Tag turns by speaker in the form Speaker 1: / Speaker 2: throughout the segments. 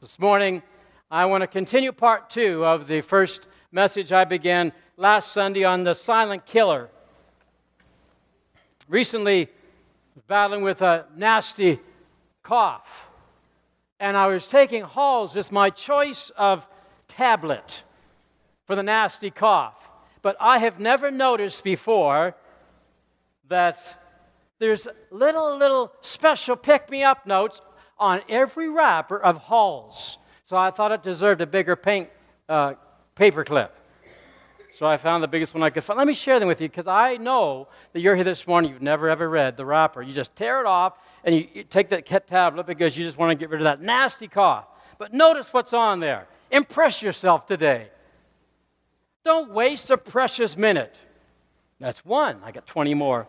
Speaker 1: This morning, I want to continue part 2 of the first message I began last Sunday on the silent killer. Recently, battling with a nasty cough, and I was taking Halls as my choice of tablet for the nasty cough. But I have never noticed before that there's little special pick-me-up notes on every wrapper of Halls. So I thought it deserved a bigger paper clip. So I found the biggest one I could find. Let me share them with you, because I know that you're here this morning, you've never ever read the wrapper. You just tear it off, and you take that tablet because you just want to get rid of that nasty cough. But notice what's on there. Impress yourself today. Don't waste a precious minute. That's one. I got 20 more.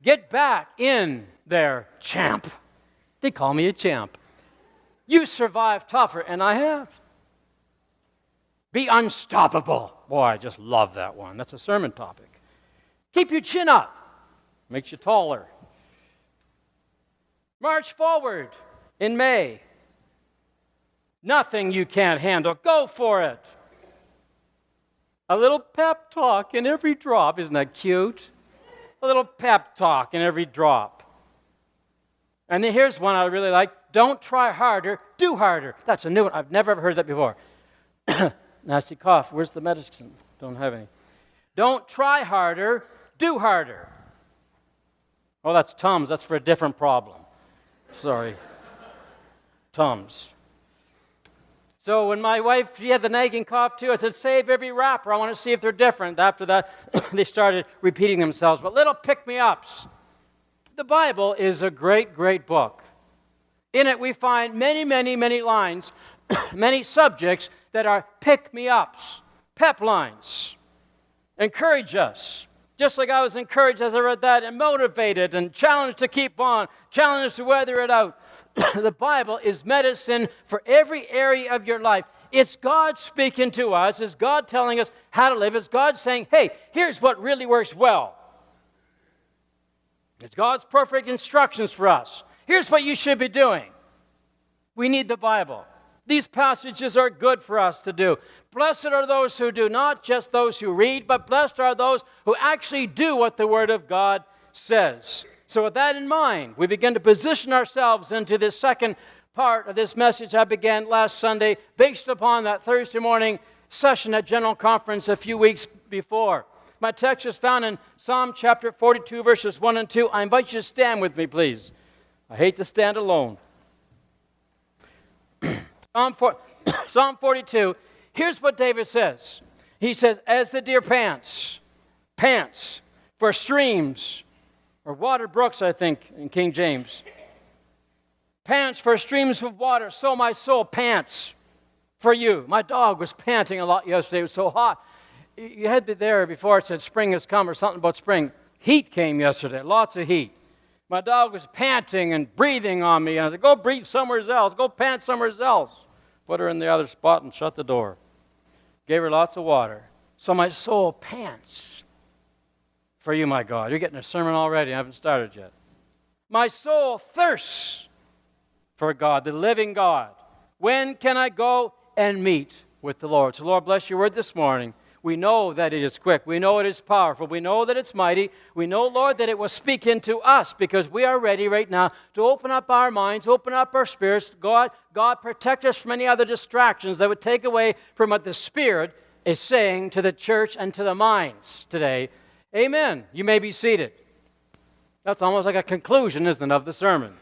Speaker 1: Get back in there, champ. They call me a champ. You survive tougher, and I have. Be unstoppable. Boy, I just love that one. That's a sermon topic. Keep your chin up. Makes you taller. March forward in May. Nothing you can't handle. Go for it. A little pep talk in every drop. Isn't that cute? A little pep talk in every drop. And then here's one I really like. Don't try harder, do harder. That's a new one. I've never ever heard that before. Nasty cough. Where's the medicine? Don't have any. Don't try harder, do harder. Oh, that's Tums. That's for a different problem. Sorry. Tums. So when my wife, she had the nagging cough too, I said, save every wrapper. I want to see if they're different. After that, they started repeating themselves. But little pick-me-ups. The Bible is a great, great book. In it we find many lines, many subjects that are pick-me-ups, pep lines. Encourage us. Just like I was encouraged as I read that, and motivated and challenged to keep on, challenged to weather it out. The Bible is medicine for every area of your life. It's God speaking to us. It's God telling us how to live. It's God saying, hey, here's what really works well. It's God's perfect instructions for us. Here's what you should be doing. We need the Bible. These passages are good for us to do. Blessed are those who do, not just those who read, but blessed are those who actually do what the Word of God says. So with that in mind, we begin to position ourselves into this second part of this message I began last Sunday, based upon that Thursday morning session at General Conference a few weeks before. My text is found in Psalm chapter 42, verses 1 and 2. I invite you to stand with me, please. I hate to stand alone. Psalm 42, here's what David says. He says, as the deer pants for streams, or water brooks, I think, in King James. Pants for streams of water, so my soul pants for you. My dog was panting a lot yesterday. It was so hot. You had to be there before it said spring has come or something about spring. Heat came yesterday, lots of heat. My dog was panting and breathing on me. And I said, go breathe somewhere else. Go pant somewhere else. Put her in the other spot and shut the door. Gave her lots of water. So my soul pants for you, my God. You're getting a sermon already. I haven't started yet. My soul thirsts for God, the living God. When can I go and meet with the Lord? So Lord, bless your word this morning. We know that it is quick. We know it is powerful. We know that it's mighty. We know, Lord, that it will speak into us because we are ready right now to open up our minds, open up our spirits. God, protect us from any other distractions that would take away from what the Spirit is saying to the church and to the minds today. Amen. You may be seated. That's almost like a conclusion, isn't it, of the sermon?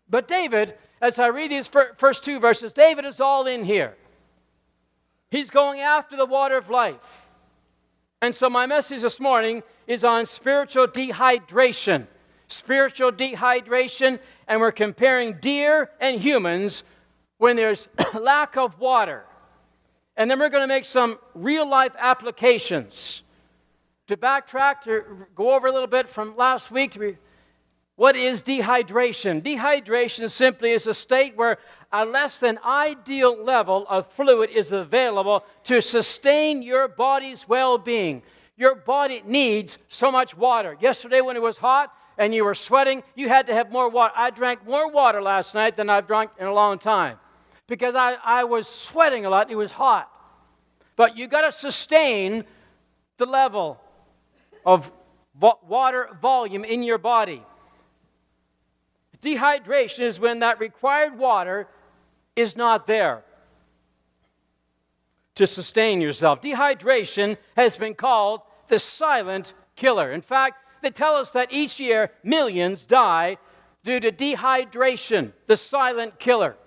Speaker 1: But David, as I read these first 2 verses, David is all in here. He's going after the water of life. And so my message this morning is on spiritual dehydration. Spiritual dehydration, and we're comparing deer and humans when there's lack of water. And then we're going to make some real-life applications. To backtrack, to go over a little bit from last week, what is dehydration? Dehydration simply is a state where a less than ideal level of fluid is available to sustain your body's well-being. Your body needs so much water. Yesterday when it was hot and you were sweating, you had to have more water. I drank more water last night than I've drunk in a long time. because I was sweating a lot. It was hot. But you got to sustain the level of water volume in your body. Dehydration is when that required water is not there to sustain yourself. Dehydration has been called the silent killer. In fact, they tell us that each year millions die due to dehydration, the silent killer.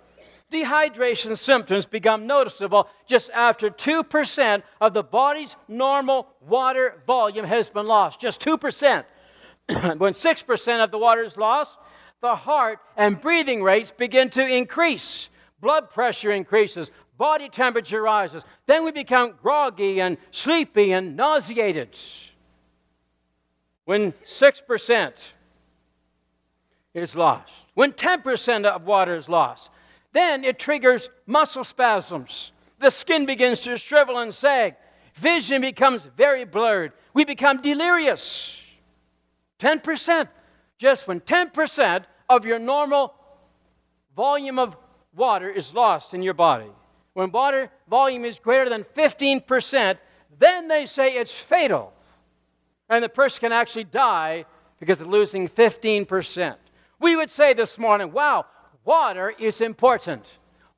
Speaker 1: Dehydration symptoms become noticeable just after 2% of the body's normal water volume has been lost. Just 2%. When 6% of the water is lost, the heart and breathing rates begin to increase. Blood pressure increases. Body temperature rises. Then we become groggy and sleepy and nauseated. When 6% is lost, when 10% of water is lost, then it triggers muscle spasms. The skin begins to shrivel and sag. Vision becomes very blurred. We become delirious. 10%. Just when 10% of your normal volume of water is lost in your body. When water volume is greater than 15%, then they say it's fatal. And the person can actually die because of losing 15%. We would say this morning, wow, water is important.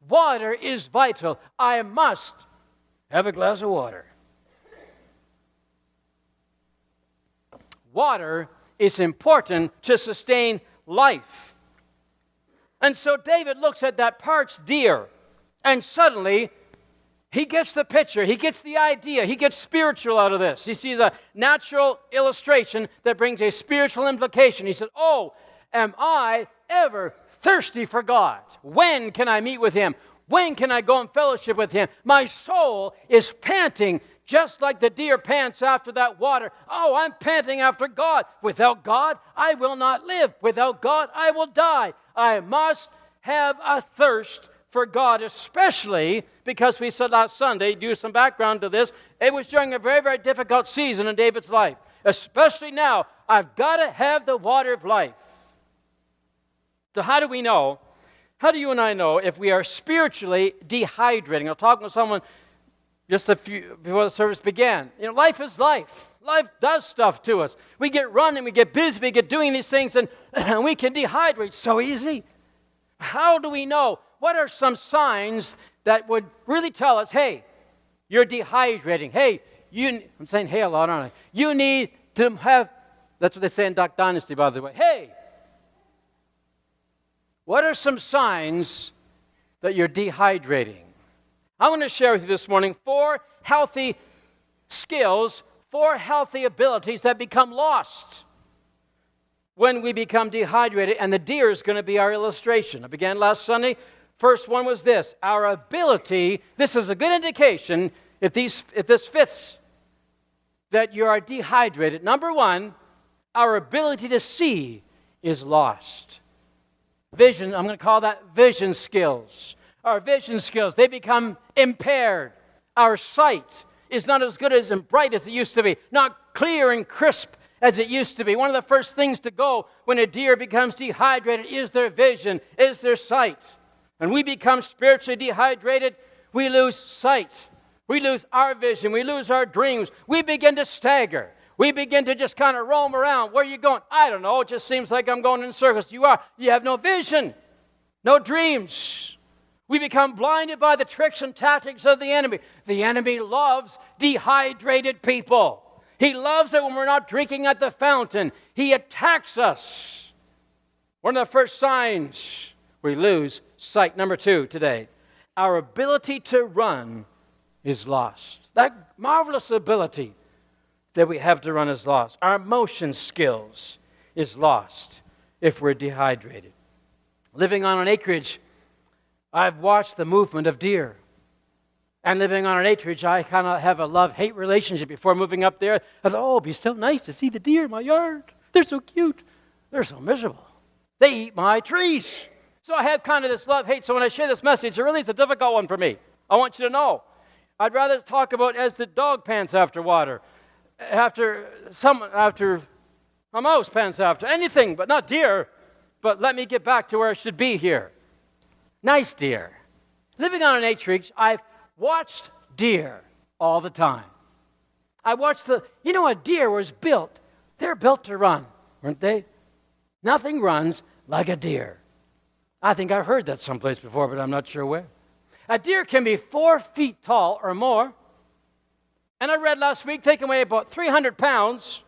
Speaker 1: Water is vital. I must have a glass of water. Water is important to sustain life. And so David looks at that parched deer, and suddenly he gets the picture, he gets the idea, he gets spiritual out of this. He sees a natural illustration that brings a spiritual implication. He says, oh, am I ever thirsty for God? When can I meet with Him? When can I go in fellowship with Him? My soul is panting just like the deer pants after that water. Oh, I'm panting after God. Without God, I will not live. Without God, I will die. I must have a thirst for God, especially because we said last Sunday, do some background to this, it was during a very, very difficult season in David's life. Especially now, I've got to have the water of life. So how do we know? How do you and I know if we are spiritually dehydrating? I was talking with someone just a few before the service began. You know, life is life. Life does stuff to us. We get running, we get busy, we get doing these things, and we can dehydrate so easy. How do we know? What are some signs that would really tell us, hey, you're dehydrating. Hey, I'm saying hey a lot, aren't I? You need to have, that's what they say in Duck Dynasty, by the way. Hey, what are some signs that you're dehydrating? I want to share with you this morning 4 healthy skills, 4 healthy abilities that become lost when we become dehydrated, and the deer is going to be our illustration. I began last Sunday. First one was this, our ability, this is a good indication if this fits, that you are dehydrated. Number 1, our ability to see is lost. Vision, I'm going to call that vision skills. Our vision skills, they become impaired. Our sight is not as good as and bright as it used to be, not clear and crisp as it used to be. One of the first things to go when a deer becomes dehydrated is their vision, is their sight. And we become spiritually dehydrated, we lose sight. We lose our vision. We lose our dreams. We begin to stagger. We begin to just kind of roam around. Where are you going? I don't know. It just seems like I'm going in circles. You are. You have no vision, no dreams. We become blinded by the tricks and tactics of the enemy. The enemy loves dehydrated people. He loves it when we're not drinking at the fountain. He attacks us. One of the first signs we lose sight. Number 2 today, our ability to run is lost. That marvelous ability that we have to run is lost. Our motion skills is lost if we're dehydrated. Living on an acreage, I've watched the movement of deer. And living on an acreage, I kind of have a love-hate relationship. Before moving up there, I thought, oh, it'd be so nice to see the deer in my yard. They're so cute. They're so miserable. They eat my trees. So I have kind of this love-hate. So when I share this message, it really is a difficult one for me. I want you to know. I'd rather talk about as the dog pants after water, after a mouse pants after, anything, but not deer. But let me get back to where I should be here. Nice deer. living on an acreage, I've watched deer all the time. I watched a deer was built. They're built to run, weren't they? Nothing runs like a deer. I think I've heard that someplace before, but I'm not sure where. A deer can be 4 feet tall or more. And I read last week they can weigh about 300 pounds,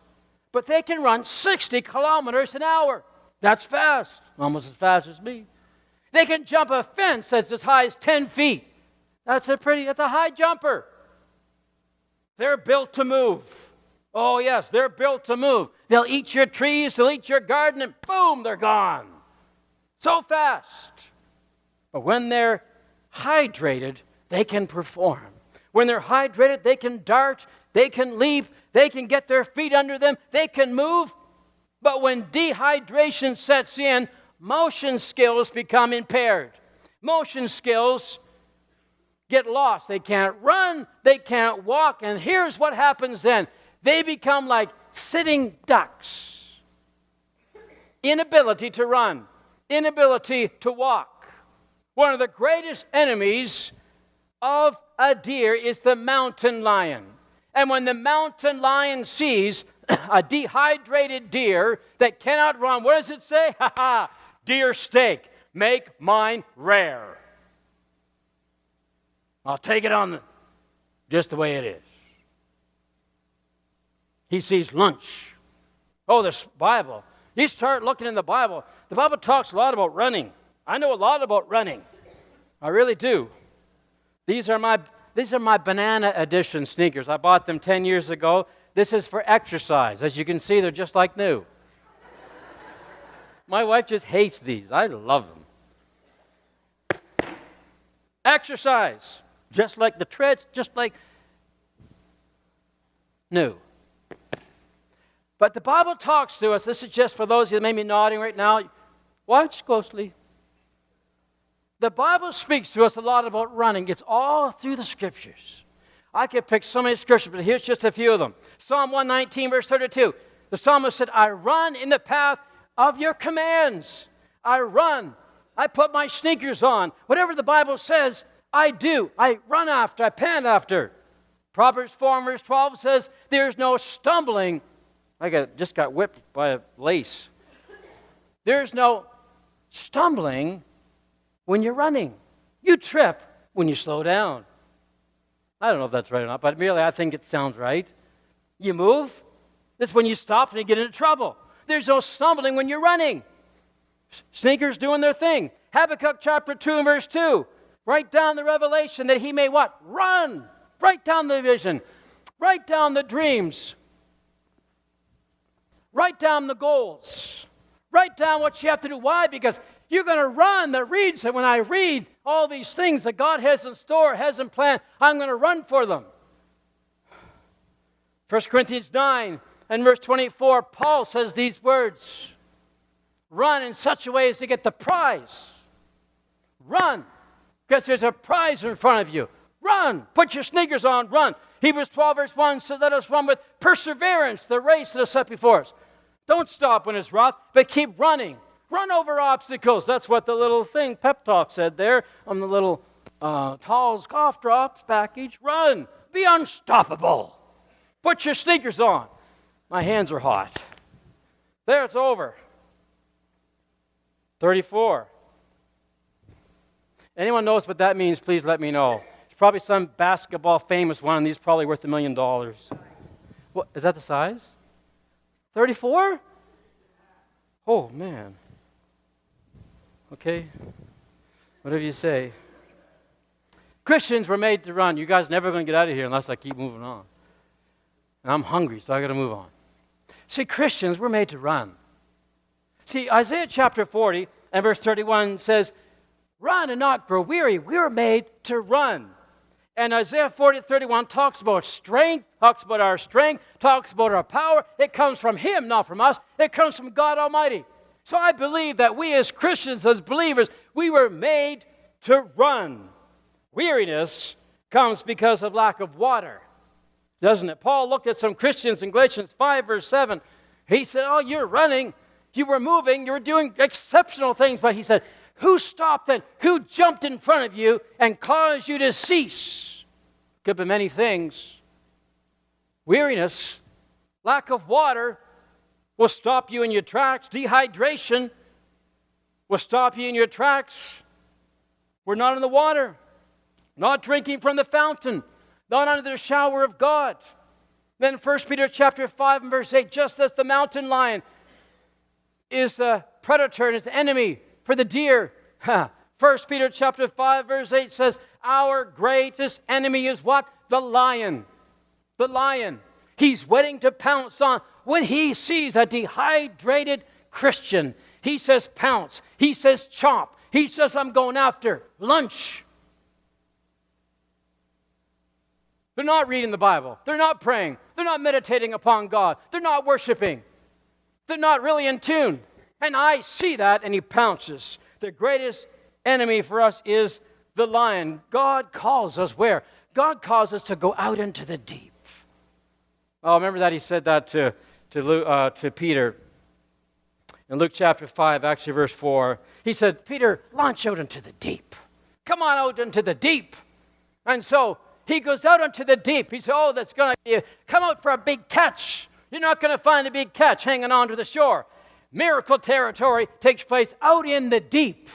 Speaker 1: but they can run 60 kilometers an hour. That's fast, almost as fast as me. They can jump a fence that's as high as 10 feet. That's a high jumper. They're built to move. Oh, yes, they're built to move. They'll eat your trees, they'll eat your garden, and boom, they're gone. So fast. But when they're hydrated, they can perform. When they're hydrated, they can dart, they can leap, they can get their feet under them, they can move. But when dehydration sets in, motion skills become impaired. Motion skills get lost. They can't run, they can't walk, and here's what happens then. They become like sitting ducks. Inability to run, inability to walk. One of the greatest enemies of a deer is the mountain lion. And when the mountain lion sees a dehydrated deer that cannot run, what does it say? Ha ha, deer steak, make mine rare. I'll take it on just the way it is. He sees lunch. Oh, this Bible. You start looking in the Bible. The Bible talks a lot about running. I know a lot about running. I really do. These are my banana edition sneakers. I bought them 10 years ago. This is for exercise. As you can see, they're just like new. My wife just hates these. I love them. Exercise. Just like the treads, just like new. But the Bible talks to us. This is just for those of you that may be nodding right now. Watch closely. The Bible speaks to us a lot about running. It's all through the Scriptures. I could pick so many Scriptures, but here's just a few of them. Psalm 119, verse 32. The psalmist said, I run in the path of your commands. I run. I put my sneakers on. Whatever the Bible says, I do. I run after. I pant after. Proverbs 4, verse 12 says, there's no stumbling. I just got whipped by a lace. There's no stumbling when you're running. You trip when you slow down. I don't know if that's right or not, but really I think it sounds right. You move. That's when you stop and you get into trouble. There's no stumbling when you're running. Sneakers doing their thing. Habakkuk chapter 2 and verse 2. Write down the revelation that he may what? Run. Write down the vision. Write down the dreams. Write down the goals. Write down what you have to do. Why? Because you're going to run. That reads that when I read all these things that God has in store, has in plan, I'm going to run for them. 1 Corinthians 9 and verse 24, Paul says these words. Run in such a way as to get the prize. Run. Because there's a prize in front of you. Run. Put your sneakers on. Run. Hebrews 12 verse 1 says, let us run with perseverance the race that is set before us. Don't stop when it's rough, but keep running. Run over obstacles. That's what the little thing, Pep Talk, said there on the little Tall's Cough Drops package. Run. Be unstoppable. Put your sneakers on. My hands are hot. There, it's over. 34. Anyone knows what that means, please let me know. It's probably some basketball famous one, and these probably worth $1 million. What, is that the size? 34? Oh, man. Okay. Whatever you say. Christians were made to run. You guys are never going to get out of here unless I keep moving on. And I'm hungry, so I got to move on. See, Christians were made to run. See, Isaiah chapter 40 and verse 31 says, run and not grow weary. We were made to run. And Isaiah 40:31 talks about strength, talks about our strength, talks about our power. It comes from Him, not from us. It comes from God Almighty. So I believe that we as Christians, as believers, we were made to run. Weariness comes because of lack of water, doesn't it? Paul looked at some Christians in Galatians 5 verse 7. He said, oh, you're running, you were moving, you were doing exceptional things, but he said, Who stopped that? Who jumped in front of you and caused you to cease? Could be many things. Weariness, lack of water will stop you in your tracks. Dehydration will stop you in your tracks. We're not in the water, not drinking from the fountain, not under the shower of God. Then 1 Peter chapter 5 and verse 8, just as the mountain lion is a predator and is an enemy for the deer. 1 Peter chapter 5 verse 8 says, our greatest enemy is what? The lion. The lion. He's waiting to pounce on. When he sees a dehydrated Christian, he says pounce. He says chomp. He says, I'm going after lunch. They're not reading the Bible. They're not praying. They're not meditating upon God. They're not worshiping. They're not really in tune. And I see that, and he pounces. The greatest enemy for us is the lion. God calls us where? God calls us to go out into the deep. Oh, remember that he said that to Peter. In Luke chapter 5, actually verse 4, he said, Peter, launch out into the deep. Come on out into the deep. And so he goes out into the deep. He said, oh, that's going to be, come out for a big catch. You're not going to find a big catch hanging on to the shore. Miracle territory takes place out in the deep.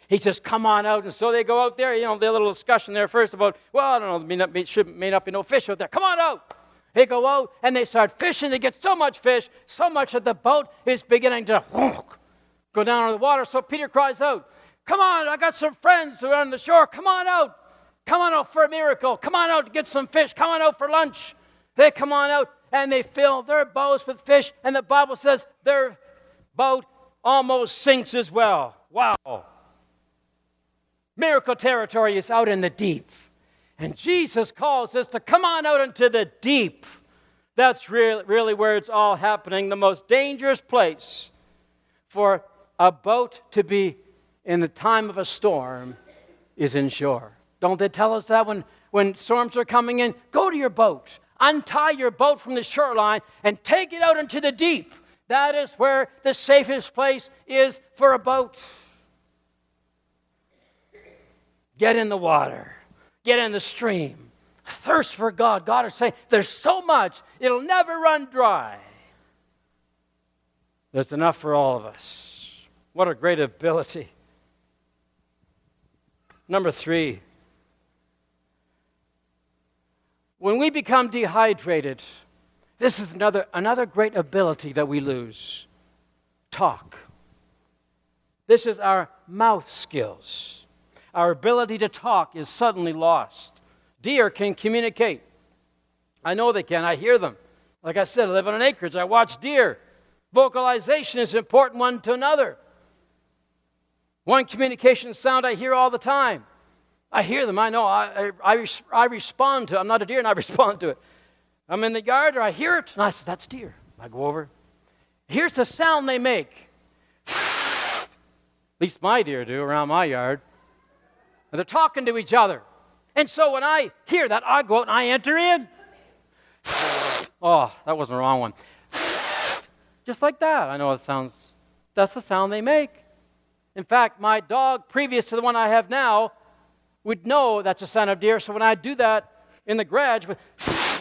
Speaker 1: He says, come on out. And so they go out there. You know, their little discussion there first about, well, I don't know, may not be no fish out there. Come on out. They go out and they start fishing. They get so much fish, so much that the boat is beginning to go down on the water. So Peter cries out, come on, I got some friends who are on the shore. Come on out. Come on out for a miracle. Come on out to get some fish. Come on out for lunch. They come on out and they fill their boats with fish. And the Bible says their boat almost sinks as well. Wow. Miracle territory is out in the deep. And Jesus calls us to come on out into the deep. That's really where it's all happening. The most dangerous place for a boat to be in the time of a storm is inshore. Don't they tell us that when storms are coming in? Go to your boat. Untie your boat from the shoreline and take it out into the deep. That is where the safest place is for a boat. Get in the water. Get in the stream. Thirst for God. God is saying, there's so much, it'll never run dry. There's enough for all of us. What a great ability. Number 3. When we become dehydrated, this is another great ability that we lose. Talk. This is our mouth skills. Our ability to talk is suddenly lost. Deer can communicate. I know they can. I hear them. Like I said, I live on an acreage. I watch deer. Vocalization is important one to another. One communication sound I hear all the time. I hear them. I know. I respond to it. I'm not a deer, and I respond to it. I'm in the yard, or I hear it, and I say, that's deer. I go over. Here's the sound they make. At least my deer do around my yard. And they're talking to each other. And so when I hear that, I go out and I enter in. Oh, that wasn't the wrong one. Just like that. I know it sounds, that's the sound they make. In fact, my dog, previous to the one I have now, would know that's a sound of deer. So when I do that in the garage,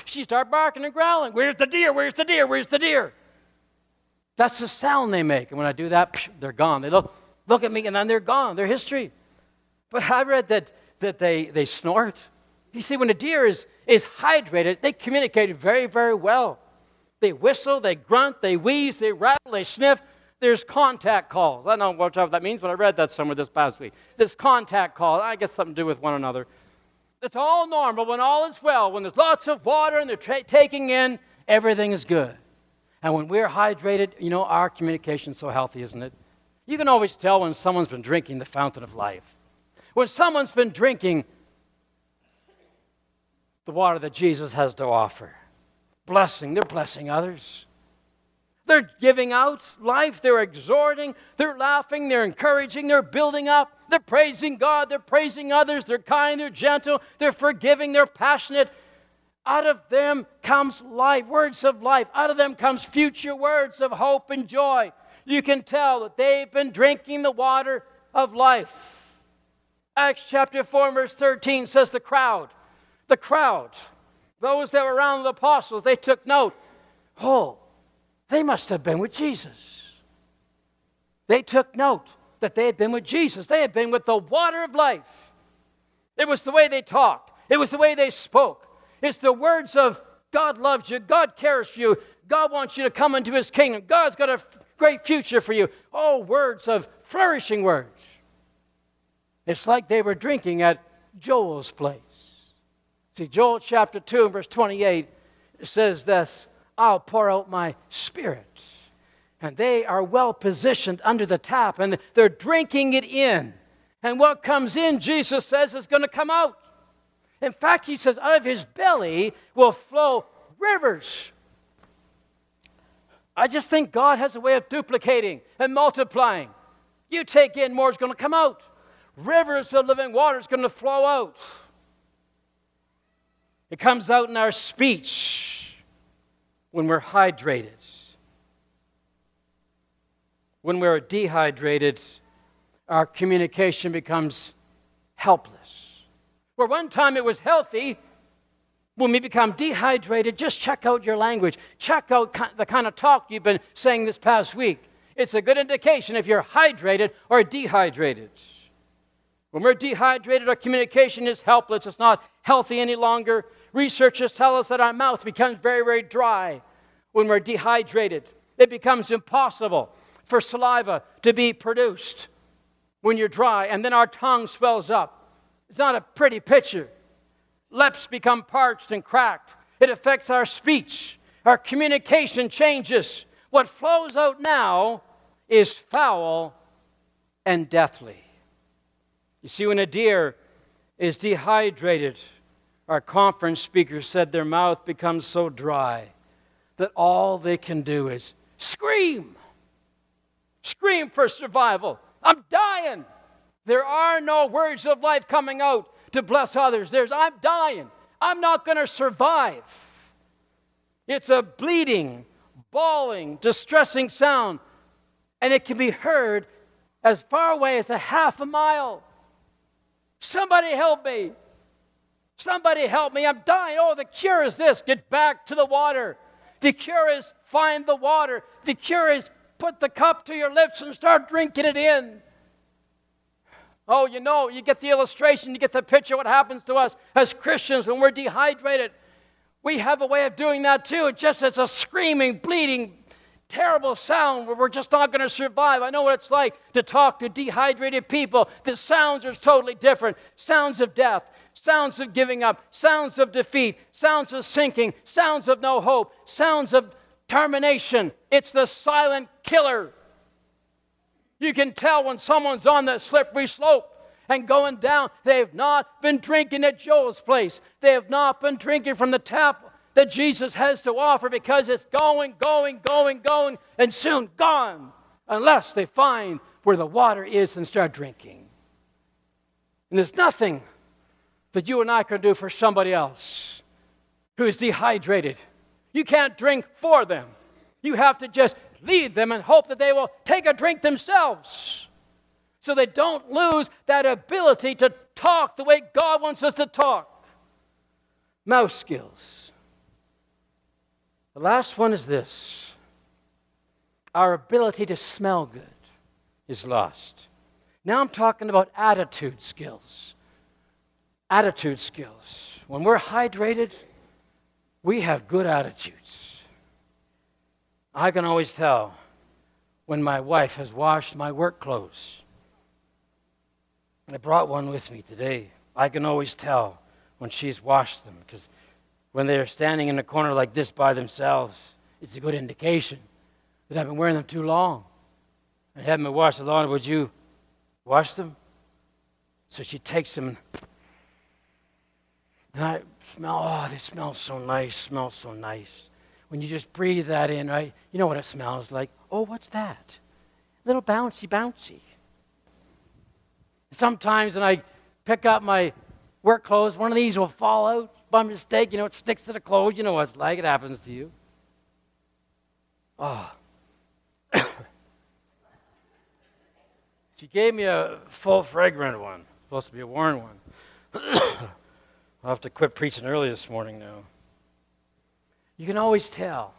Speaker 1: she starts barking and growling. Where's the deer? Where's the deer? Where's the deer? That's the sound they make. And when I do that, they're gone. They look at me and then they're gone. They're history. But I read that they snort. You see, when a deer is hydrated, they communicate very, very well. They whistle, they grunt, they wheeze, they rattle, they sniff. There's contact calls. I don't know what that means, but I read that somewhere this past week. This contact call, I guess something to do with one another. It's all normal when all is well. When there's lots of water and they're taking in, everything is good. And when we're hydrated, you know, our communication's so healthy, isn't it? You can always tell when someone's been drinking the fountain of life. When someone's been drinking the water that Jesus has to offer. They're blessing others. They're giving out life, they're exhorting, they're laughing, they're encouraging, they're building up, they're praising God, they're praising others, they're kind, they're gentle, they're forgiving, they're passionate. Out of them comes life, words of life. Out of them comes future words of hope and joy. You can tell that they've been drinking the water of life. Acts chapter 4, verse 13 says the crowd, those that were around the apostles, they took note. Oh, they must have been with Jesus. They took note that they had been with Jesus. They had been with the water of life. It was the way they talked. It was the way they spoke. It's the words of God loves you. God cares for you. God wants you to come into his kingdom. God's got a great future for you. Oh, words of flourishing words. It's like they were drinking at Joel's place. See, Joel chapter 2 and verse 28 says this, I'll pour out my spirit. And they are well positioned under the tap, and they're drinking it in. And what comes in, Jesus says, is going to come out. In fact, he says, out of his belly will flow rivers. I just think God has a way of duplicating and multiplying. You take in, more is going to come out. Rivers of living water is going to flow out. It comes out in our speech when we're hydrated. When we're dehydrated, our communication becomes helpless. Where one time it was healthy, when we become dehydrated, just check out your language. Check out the kind of talk you've been saying this past week. It's a good indication if you're hydrated or dehydrated. When we're dehydrated, our communication is helpless. It's not healthy any longer. Researchers tell us that our mouth becomes very, very dry when we're dehydrated. It becomes impossible for saliva to be produced when you're dry, and then our tongue swells up. It's not a pretty picture. Lips become parched and cracked. It affects our speech. Our communication changes. What flows out now is foul and deathly. You see, when a deer is dehydrated, our conference speaker said their mouth becomes so dry that all they can do is scream. Scream for survival. I'm dying. There are no words of life coming out to bless others. I'm dying. I'm not going to survive. It's a bleeding, bawling, distressing sound, and it can be heard as far away as a half a mile. Somebody help me. Somebody help me. I'm dying. Oh, the cure is this. Get back to the water. The cure is find the water. The cure is put the cup to your lips and start drinking it in. Oh, you get the illustration, you get the picture of what happens to us as Christians when we're dehydrated. We have a way of doing that too. It just is a screaming, bleeding, terrible sound where we're just not going to survive. I know what it's like to talk to dehydrated people. The sounds are totally different. Sounds of death, sounds of giving up, sounds of defeat, sounds of sinking, sounds of no hope, sounds of termination. It's the silent killer. You can tell when someone's on the slippery slope and going down. They have not been drinking at Joel's place. They have not been drinking from the tap that Jesus has to offer, because it's going, and soon gone, unless they find where the water is and start drinking. And there's nothing that you and I can do for somebody else who is dehydrated. You can't drink for them. You have to just lead them and hope that they will take a drink themselves so they don't lose that ability to talk the way God wants us to talk. Mouth skills. The last one is this. Our ability to smell good is lost. Now I'm talking about attitude skills. Attitude skills. When we're hydrated, we have good attitudes. I can always tell when my wife has washed my work clothes. I brought one with me today. I can always tell when she's washed them, because when they're standing in the corner like this by themselves, it's a good indication that I've been wearing them too long. I haven't been washed long. Would you wash them? So she takes them, and I smell, they smell so nice, When you just breathe that in, right? You know what it smells like. Oh, what's that? A little bouncy. Sometimes when I pick up my work clothes, one of these will fall out by mistake. It sticks to the clothes. You know what it's like. It happens to you. Oh. She gave me a full fragrant one. Supposed to be a worn one. I'll have to quit preaching early this morning now. You can always tell.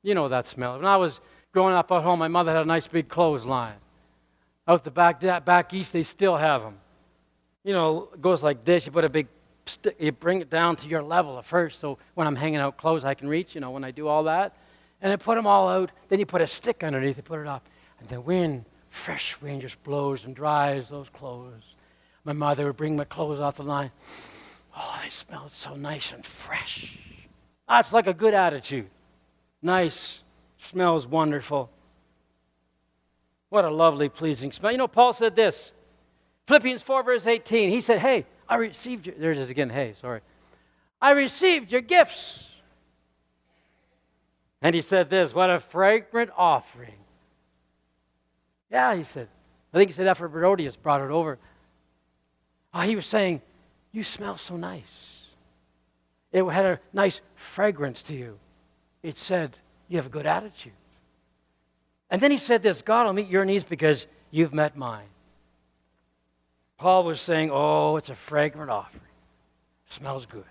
Speaker 1: You know that smell. When I was growing up at home, my mother had a nice big clothesline. Out the back east, they still have them. You know, it goes like this. You put a big stick, you bring it down to your level at first, so when I'm hanging out clothes, I can reach, when I do all that. And I put them all out. Then you put a stick underneath, you put it up. And the wind, fresh wind, just blows and dries those clothes. My mother would bring my clothes off the line. Oh, they smelled so nice and fresh. That's like a good attitude. Nice, smells wonderful. What a lovely, pleasing smell. Paul said this, Philippians 4, verse 18. He said, hey, I received your, there it is again, hey, sorry. I received your gifts. And he said this, what a fragrant offering. Yeah, he said. I think he said after Herodias brought it over. Oh, he was saying, you smell so nice. It had a nice fragrance to you. It said, you have a good attitude. And then he said this, God will meet your needs because you've met mine. Paul was saying, oh, it's a fragrant offering. Smells good.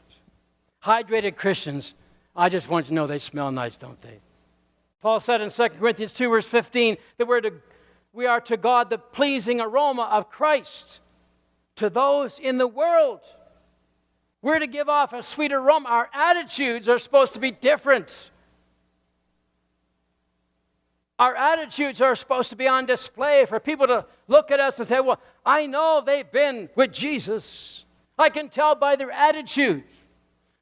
Speaker 1: Hydrated Christians, I just want you to know they smell nice, don't they? Paul said in 2 Corinthians 2, verse 15, that we are to God the pleasing aroma of Christ to those in the world. We're to give off a sweet aroma. Our attitudes are supposed to be different. Our attitudes are supposed to be on display for people to look at us and say, well, I know they've been with Jesus. I can tell by their attitude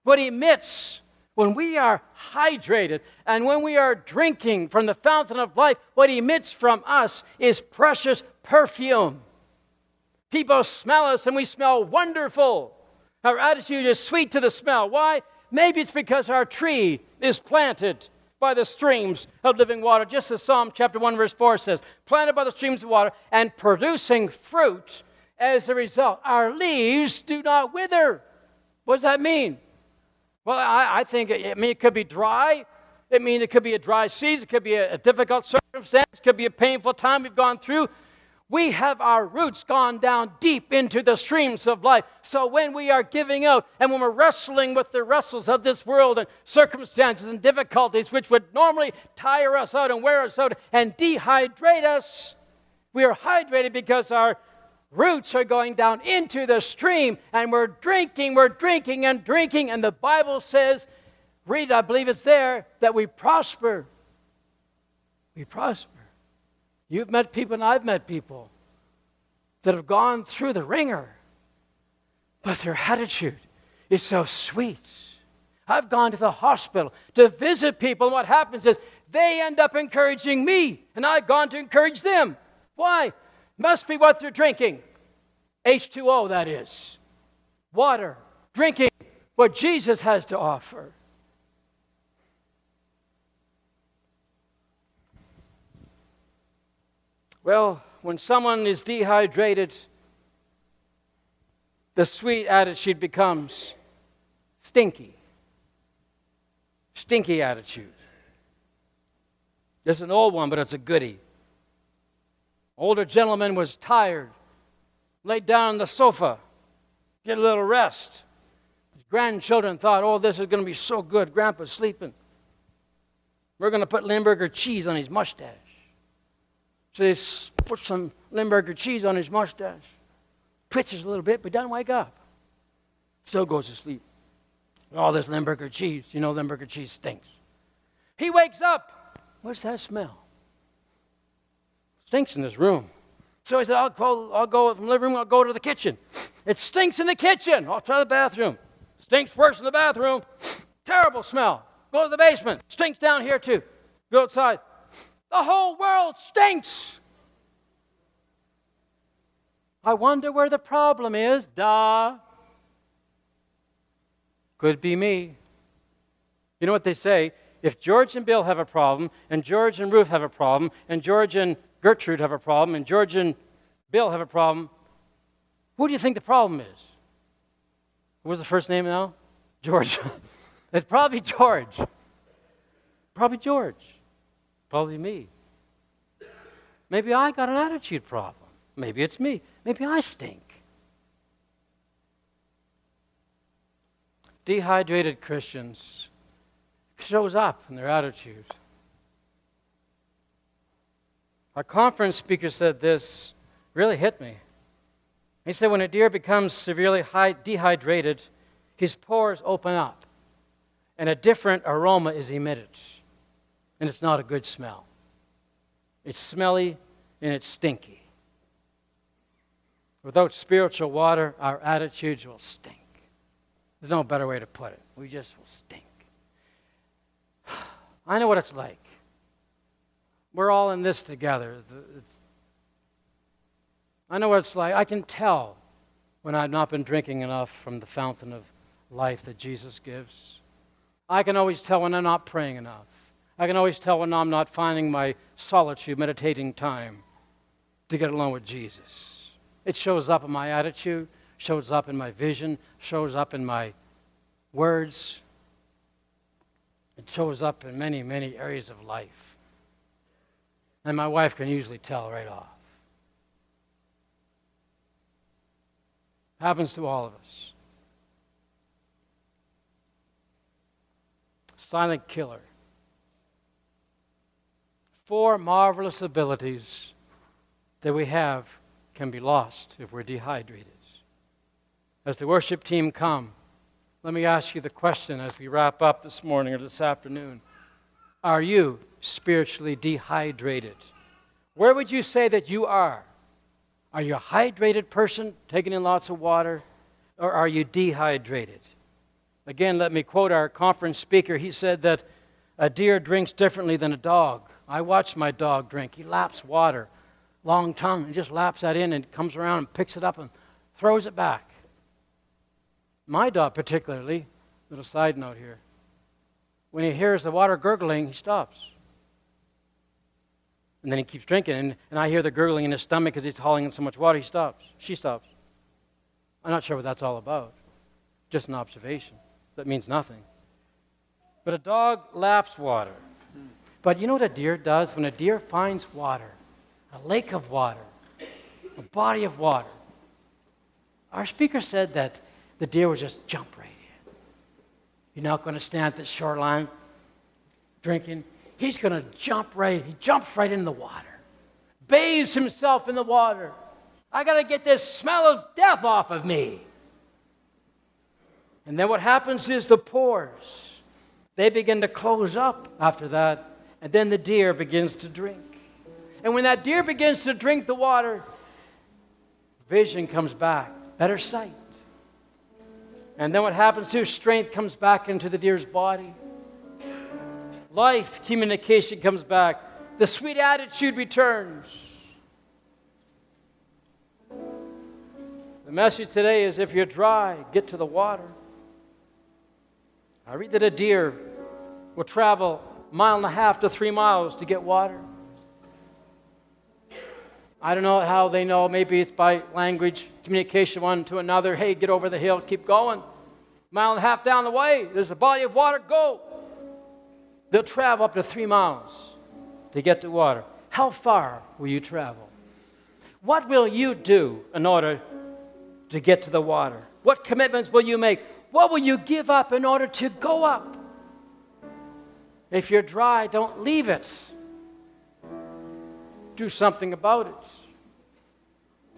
Speaker 1: what he emits. When we are hydrated and when we are drinking from the fountain of life, what he emits from us is precious perfume. People smell us and we smell wonderful. Our attitude is sweet to the smell. Why? Maybe it's because our tree is planted by the streams of living water, just as Psalm chapter 1, verse 4 says, planted by the streams of water and producing fruit as a result. Our leaves do not wither. What does that mean? Well, I think it could be dry. It could be a dry season. It could be a difficult circumstance. It could be a painful time we've gone through. We have our roots gone down deep into the streams of life. So when we are giving out and when we're wrestling with the wrestles of this world and circumstances and difficulties which would normally tire us out and wear us out and dehydrate us, we are hydrated because our roots are going down into the stream and we're drinking and drinking. And the Bible says, read, I believe it's there, that we prosper. We prosper. You've met people and I've met people that have gone through the ringer, but their attitude is so sweet. I've gone to the hospital to visit people, and what happens is they end up encouraging me, and I've gone to encourage them. Why? Must be what they're drinking. H2O, that is. Water. Drinking what Jesus has to offer. Well, when someone is dehydrated, the sweet attitude becomes stinky. Stinky attitude. It's an old one, but it's a goodie. Older gentleman was tired, laid down on the sofa, get a little rest. His grandchildren thought, oh, this is going to be so good. Grandpa's sleeping. We're going to put Limburger cheese on his mustache. So they put some Limburger cheese on his mustache. Twitches a little bit, but doesn't wake up. Still goes to sleep. All this Limburger cheese, Limburger cheese stinks. He wakes up. What's that smell? Stinks in this room. So he said, I'll go from the living room, I'll go to the kitchen. It stinks in the kitchen. I'll try the bathroom. Stinks worse in the bathroom. Terrible smell. Go to the basement. Stinks down here too. Go outside. The whole world stinks. I wonder where the problem is. Duh. Could be me. You know what they say? If George and Bill have a problem, and George and Ruth have a problem, and George and Gertrude have a problem, and George and Bill have a problem, who do you think the problem is? What was the first name now? George. It's probably George. Probably George. Probably me. Maybe I got an attitude problem. Maybe it's me. Maybe I stink. Dehydrated Christians shows up in their attitude. Our conference speaker said this, really hit me. He said when a deer becomes severely dehydrated, his pores open up and a different aroma is emitted. And it's not a good smell. It's smelly and it's stinky. Without spiritual water, our attitudes will stink. There's no better way to put it. We just will stink. I know what it's like. We're all in this together. I know what it's like. I can tell when I've not been drinking enough from the fountain of life that Jesus gives. I can always tell when I'm not praying enough. I can always tell when I'm not finding my solitude, meditating time to get along with Jesus. It shows up in my attitude, shows up in my vision, shows up in my words. It shows up in many, many areas of life. And my wife can usually tell right off. Happens to all of us. Silent killer. 4 marvelous abilities that we have can be lost if we're dehydrated. As the worship team come, let me ask you the question as we wrap up this morning or this afternoon. Are you spiritually dehydrated? Where would you say that you are? Are you a hydrated person, taking in lots of water, or are you dehydrated? Again, let me quote our conference speaker. He said that a deer drinks differently than a dog. I watch my dog drink. He laps water, long tongue, and just laps that in and comes around and picks it up and throws it back. My dog particularly, little side note here, when he hears the water gurgling, he stops. And then he keeps drinking, and I hear the gurgling in his stomach because he's hauling in so much water, he stops. She stops. I'm not sure what that's all about. Just an observation. That means nothing. But a dog laps water. But you know what a deer does? When a deer finds water, a lake of water, a body of water, our speaker said that the deer would just jump right in. You're not going to stand at the shoreline drinking. He's going to jump right. He jumps right in the water. Bathes himself in the water. I got to get this smell of death off of me. And then what happens is the pores, they begin to close up after that. And then the deer begins to drink. And when that deer begins to drink the water, vision comes back, better sight. And then what happens too, strength comes back into the deer's body. Life, communication comes back. The sweet attitude returns. The message today is if you're dry, get to the water. I read that a deer will travel 1.5 to 3 miles to get water. I don't know how they know. Maybe it's by language, communication one to another. Hey, get over the hill, keep going. 1.5 down the way, there's a body of water, go. They'll travel up to 3 miles to get to water. How far will you travel? What will you do in order to get to the water? What commitments will you make? What will you give up in order to go up? If you're dry, don't leave it. Do something about it.